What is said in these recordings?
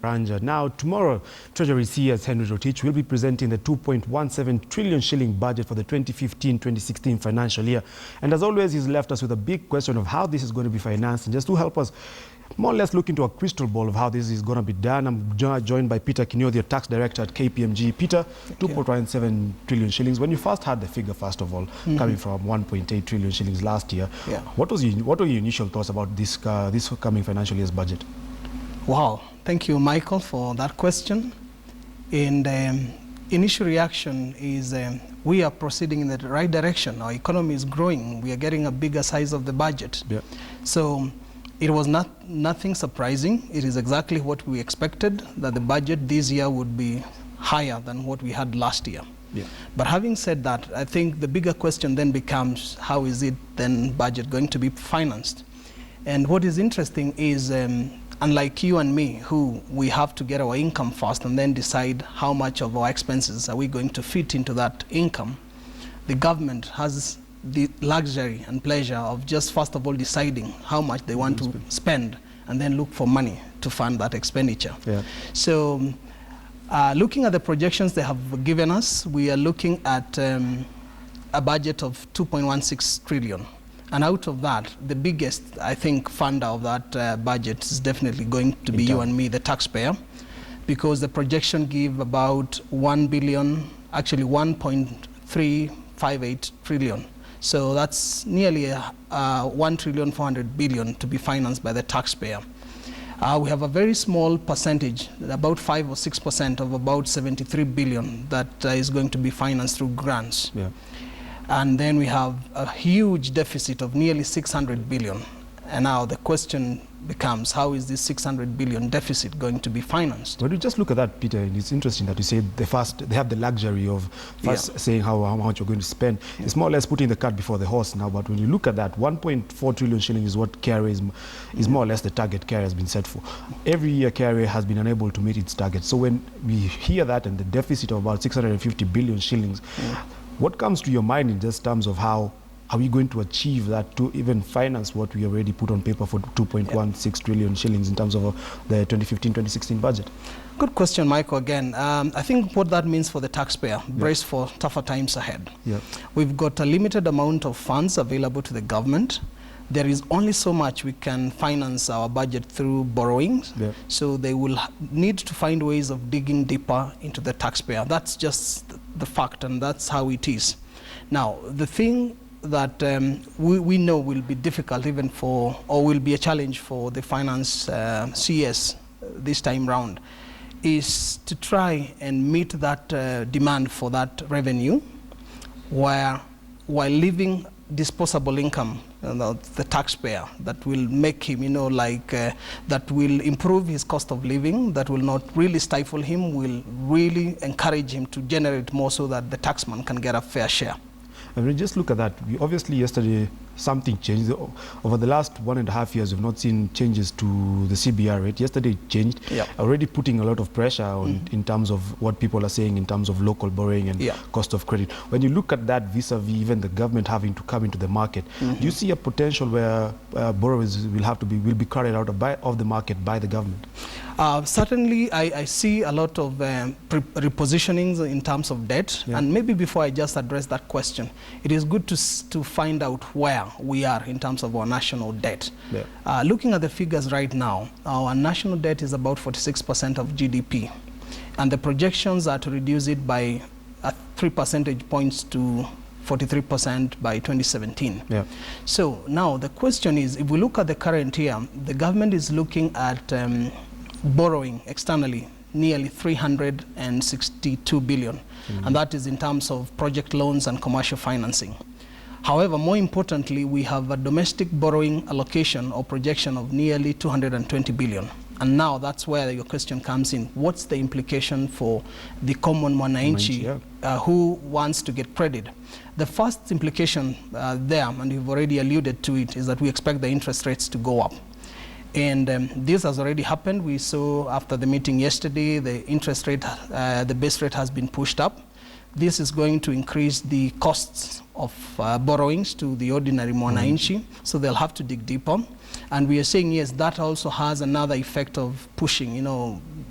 Ranja. Now, tomorrow, Treasury CS Henry Rotich will be presenting the 2.17 trillion shilling budget for the 2015-2016 financial year. And as always, he's left us with a big question of how this is going to be financed. And just to help us more or less look into a crystal ball of how this is going to be done, I'm joined by Peter Kinyo, the tax director at KPMG. Peter, 2.17 trillion shillings. When you first had the figure, first of all, coming from 1.8 trillion shillings last year, what were your initial thoughts about this coming financial year's budget? Wow, thank you, Michael, for that question. And initial reaction is we are proceeding in the right direction. Our economy is growing. We are getting a bigger size of the budget. Yeah. So it was nothing surprising. It is exactly what we expected, that the budget this year would be higher than what we had last year. Yeah. But having said that, I think the bigger question then becomes, how is it then budget going to be financed? And what is interesting is, unlike you and me, who we have to get our income first and then decide how much of our expenses are we going to fit into that income, the government has the luxury and pleasure of just first of all deciding how much they want to spend and then look for money to fund that expenditure. Yeah. So looking at the projections they have given us, we are looking at a budget of 2.16 trillion. And out of that, the biggest, I think, funder of that budget is definitely going to be you and me, the taxpayer, because the projection give about 1 billion, actually 1.358 trillion. So that's nearly 1.4 trillion to be financed by the taxpayer. We have a very small percentage, about 5 or 6% of about 73 billion that is going to be financed through grants. Yeah. And then we have a huge deficit of nearly 600 billion. And now the question becomes, how is this 600 billion deficit going to be financed? When you just look at that, Peter, it's interesting that you say they have the luxury of first saying how much you're going to spend. Yeah. It's more or less putting the cart before the horse now. But when you look at that, 1.4 trillion shillings is what KRA is more or less the target KRA has been set for. Every year KRA has been unable to meet its target. So when we hear that and the deficit of about 650 billion shillings, what comes to your mind in just terms of how are we going to achieve that to even finance what we already put on paper for 2.16 trillion shillings in terms of the 2015-2016 budget? Good question, Michael, again. I think what that means for the taxpayer, brace for tougher times ahead. Yeah. We've got a limited amount of funds available to the government. There is only so much we can finance our budget through borrowings. Yeah. So they will need to find ways of digging deeper into the taxpayer. That's just the fact, and that's how it is. Now, the thing that we know will be difficult even for, or will be a challenge for the finance CS this time round, is to try and meet that demand for that revenue while leaving disposable income, the taxpayer, that will make him, that will improve his cost of living, that will not really stifle him, will really encourage him to generate more so that the taxman can get a fair share. And when we just look at that, we obviously yesterday something changed. Over the last 1.5 years, we've not seen changes to the CBR rate. Yesterday it changed, already putting a lot of pressure on in terms of what people are saying in terms of local borrowing and cost of credit. When you look at that vis-a-vis even the government having to come into the market, do you see a potential where borrowers will be carried out of the market by the government? Certainly, I see a lot of repositionings in terms of debt. And maybe before I just address that question, it is good to find out where we are in terms of our national debt. Looking at the figures right now, our national debt is about 46% of GDP. And the projections are to reduce it by 3 percentage points to 43% by 2017. Yeah. So now the question is, if we look at the current year, the government is looking at borrowing externally nearly 362 billion. And that is in terms of project loans and commercial financing. However, more importantly, we have a domestic borrowing allocation or projection of nearly 220 billion. And now that's where your question comes in. What's the implication for the common mwananchi who wants to get credit? The first implication there, and you've already alluded to it, is that we expect the interest rates to go up. And this has already happened. We saw after the meeting yesterday, the interest rate, the base rate has been pushed up. this is going to increase the costs of borrowings to the ordinary mwananchi, so they'll have to dig deeper. And we are saying, yes, that also has another effect of pushing,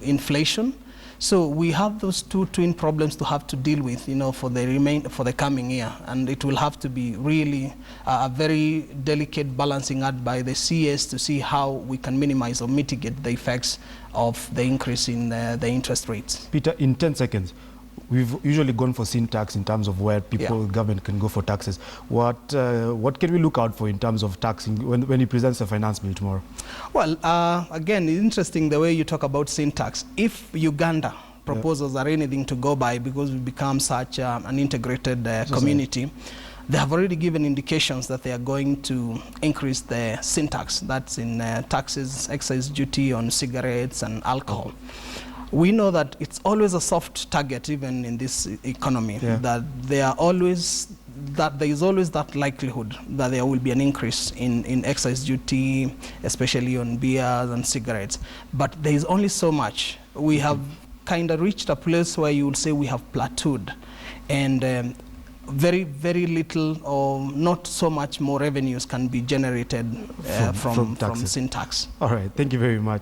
inflation. So we have those two twin problems to have to deal with, for the coming year, and it will have to be really a very delicate balancing act by the CS to see how we can minimize or mitigate the effects of the increase in the interest rates. Peter, in 10 seconds, we've usually gone for sin tax in terms of where people, government can go for taxes. What can we look out for in terms of taxing when he presents the finance bill tomorrow? Well, again, it's interesting the way you talk about sin tax. If Uganda proposals are anything to go by, because we've become such an integrated community, they have already given indications that they are going to increase the sin tax. That's in taxes, excise duty on cigarettes and alcohol. We know that it's always a soft target, even in this economy, that there is always that likelihood that there will be an increase in excise duty, especially on beers and cigarettes. But there is only so much. We have kind of reached a place where you would say we have plateaued, and very, very little or not so much more revenues can be generated from sin tax. All right, thank you very much.